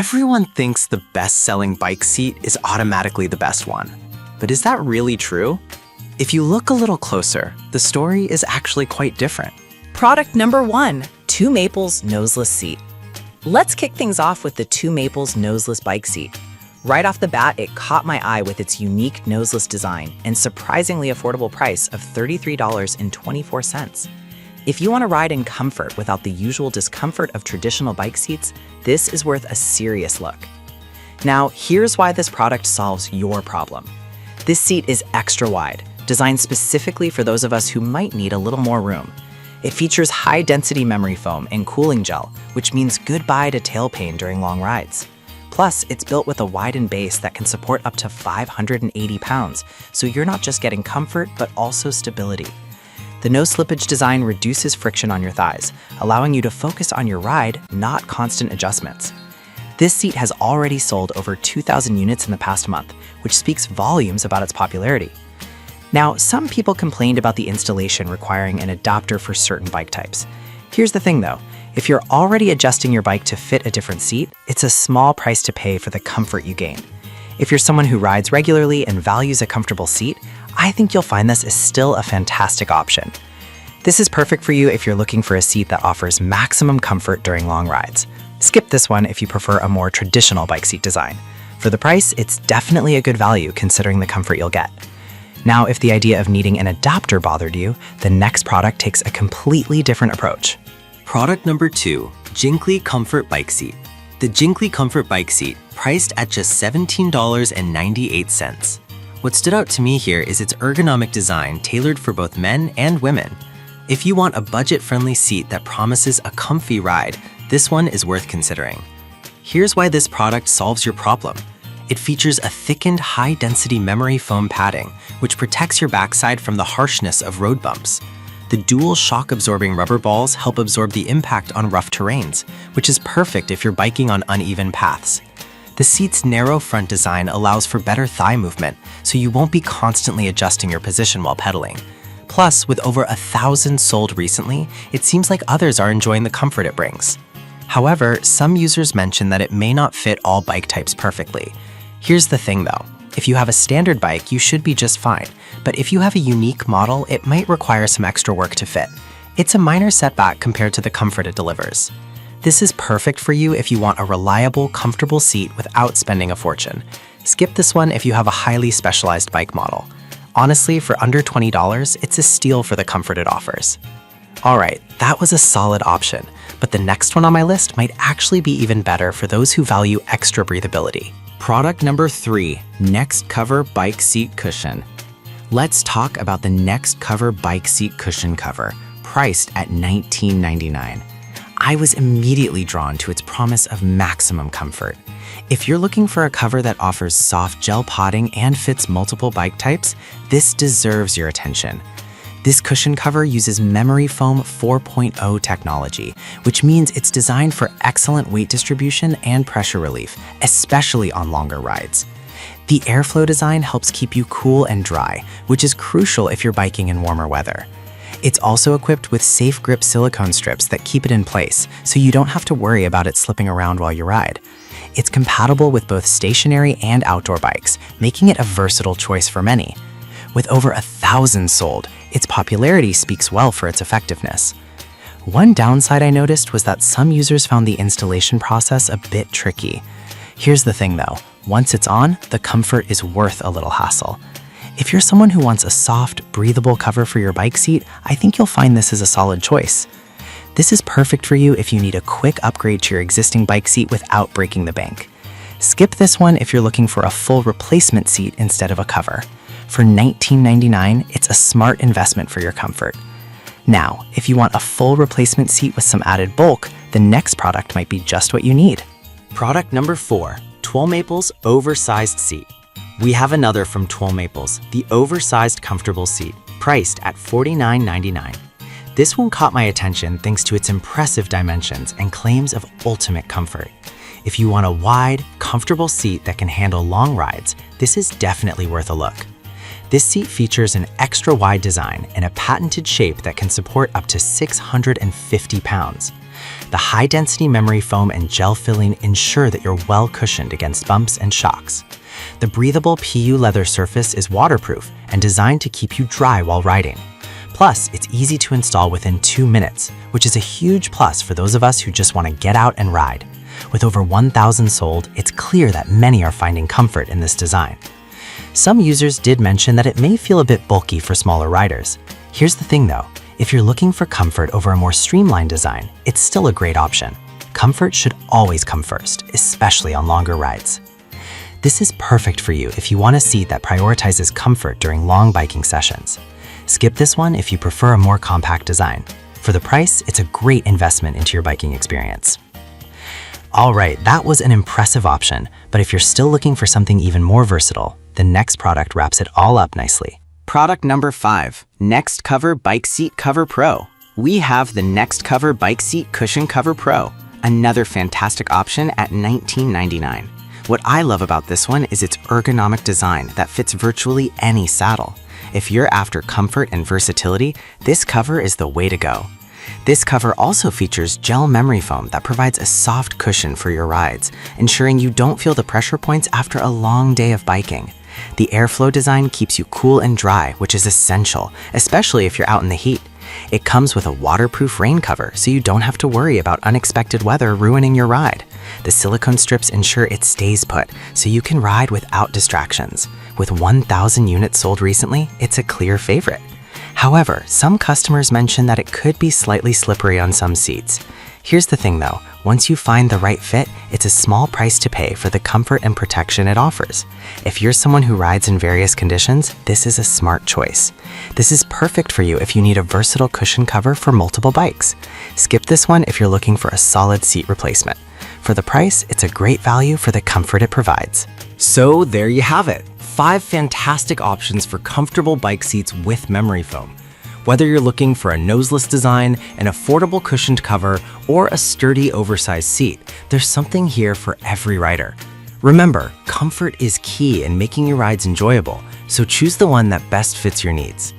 Everyone thinks the best-selling bike seat is automatically the best one. But is that really true? If you look a little closer, the story is actually quite different. Product number 1, Two Maples Noseless Seat. Let's kick things off with the Two Maples Noseless Bike Seat. Right off the bat, it caught my eye with its unique noseless design and surprisingly affordable price of $33.24. If you want to ride in comfort without the usual discomfort of traditional bike seats, this is worth a serious look. Now, here's why this product solves your problem. This seat is extra wide, designed specifically for those of us who might need a little more room. It features high-density memory foam and cooling gel, which means goodbye to tail pain during long rides. Plus, it's built with a widened base that can support up to 580 pounds, so you're not just getting comfort, but also stability. The no-slippage design reduces friction on your thighs, allowing you to focus on your ride, not constant adjustments. This seat has already sold over 2,000 units in the past month, which speaks volumes about its popularity. Now, some people complained about the installation requiring an adapter for certain bike types. Here's the thing though, if you're already adjusting your bike to fit a different seat, it's a small price to pay for the comfort you gain. If you're someone who rides regularly and values a comfortable seat, I think you'll find this is still a fantastic option. This is perfect for you if you're looking for a seat that offers maximum comfort during long rides. Skip this one if you prefer a more traditional bike seat design. For the price, it's definitely a good value considering the comfort you'll get. Now, if the idea of needing an adapter bothered you, the next product takes a completely different approach. Product number 2, Jinkly Comfort Bike Seat. The Jinkly Comfort Bike Seat, priced at just $17.98. What stood out to me here is its ergonomic design tailored for both men and women. If you want a budget-friendly seat that promises a comfy ride, this one is worth considering. Here's why this product solves your problem. It features a thickened, high-density memory foam padding, which protects your backside from the harshness of road bumps. The dual shock-absorbing rubber balls help absorb the impact on rough terrains, which is perfect if you're biking on uneven paths. The seat's narrow front design allows for better thigh movement, so you won't be constantly adjusting your position while pedaling. Plus, with over 1,000 sold recently, it seems like others are enjoying the comfort it brings. However, some users mention that it may not fit all bike types perfectly. Here's the thing though, if you have a standard bike, you should be just fine, but if you have a unique model, it might require some extra work to fit. It's a minor setback compared to the comfort it delivers. This is perfect for you if you want a reliable, comfortable seat without spending a fortune. Skip this one if you have a highly specialized bike model. Honestly, for under $20, it's a steal for the comfort it offers. Alright, that was a solid option, but the next one on my list might actually be even better for those who value extra breathability. Product number 3, Next Cover Bike Seat Cushion. Let's talk about the Next Cover Bike Seat Cushion cover, priced at $19.99. I was immediately drawn to its promise of maximum comfort. If you're looking for a cover that offers soft gel potting and fits multiple bike types, this deserves your attention. This cushion cover uses Memory Foam 4.0 technology, which means it's designed for excellent weight distribution and pressure relief, especially on longer rides. The airflow design helps keep you cool and dry, which is crucial if you're biking in warmer weather. It's also equipped with safe grip silicone strips that keep it in place, so you don't have to worry about it slipping around while you ride. It's compatible with both stationary and outdoor bikes, making it a versatile choice for many. With over 1,000 sold, its popularity speaks well for its effectiveness. One downside I noticed was that some users found the installation process a bit tricky. Here's the thing though, once it's on, the comfort is worth a little hassle. If you're someone who wants a soft, breathable cover for your bike seat, I think you'll find this is a solid choice. This is perfect for you if you need a quick upgrade to your existing bike seat without breaking the bank. Skip this one if you're looking for a full replacement seat instead of a cover. For $19.99, it's a smart investment for your comfort. Now, if you want a full replacement seat with some added bulk, the next product might be just what you need. Product number 4, Twelve Maples Oversized Seat. We have another from Twelve Maples, the oversized comfortable seat, priced at $49.99. This one caught my attention thanks to its impressive dimensions and claims of ultimate comfort. If you want a wide, comfortable seat that can handle long rides, this is definitely worth a look. This seat features an extra wide design and a patented shape that can support up to 650 pounds. The high-density memory foam and gel filling ensure that you're well cushioned against bumps and shocks. The breathable PU leather surface is waterproof and designed to keep you dry while riding. Plus, it's easy to install within 2 minutes, which is a huge plus for those of us who just want to get out and ride. With over 1,000 sold, it's clear that many are finding comfort in this design. Some users did mention that it may feel a bit bulky for smaller riders. Here's the thing though, if you're looking for comfort over a more streamlined design, it's still a great option. Comfort should always come first, especially on longer rides. This is perfect for you if you want a seat that prioritizes comfort during long biking sessions. Skip this one if you prefer a more compact design. For the price, it's a great investment into your biking experience. All right, that was an impressive option, but if you're still looking for something even more versatile, the next product wraps it all up nicely. Product number 5, Next Cover Bike Seat Cover Pro. We have the Next Cover Bike Seat Cushion Cover Pro, another fantastic option at $19.99. What I love about this one is its ergonomic design that fits virtually any saddle. If you're after comfort and versatility, this cover is the way to go. This cover also features gel memory foam that provides a soft cushion for your rides, ensuring you don't feel the pressure points after a long day of biking. The airflow design keeps you cool and dry, which is essential, especially if you're out in the heat. It comes with a waterproof rain cover, so you don't have to worry about unexpected weather ruining your ride. The silicone strips ensure it stays put, so you can ride without distractions. With 1,000 units sold recently, it's a clear favorite. However, some customers mention that it could be slightly slippery on some seats. Here's the thing though, once you find the right fit, it's a small price to pay for the comfort and protection it offers. If you're someone who rides in various conditions, this is a smart choice. This is perfect for you if you need a versatile cushion cover for multiple bikes. Skip this one if you're looking for a solid seat replacement. For the price, it's a great value for the comfort it provides. So there you have it, 5 fantastic options for comfortable bike seats with memory foam. Whether you're looking for a noseless design, an affordable cushioned cover, or a sturdy oversized seat, there's something here for every rider. Remember, comfort is key in making your rides enjoyable, so choose the one that best fits your needs.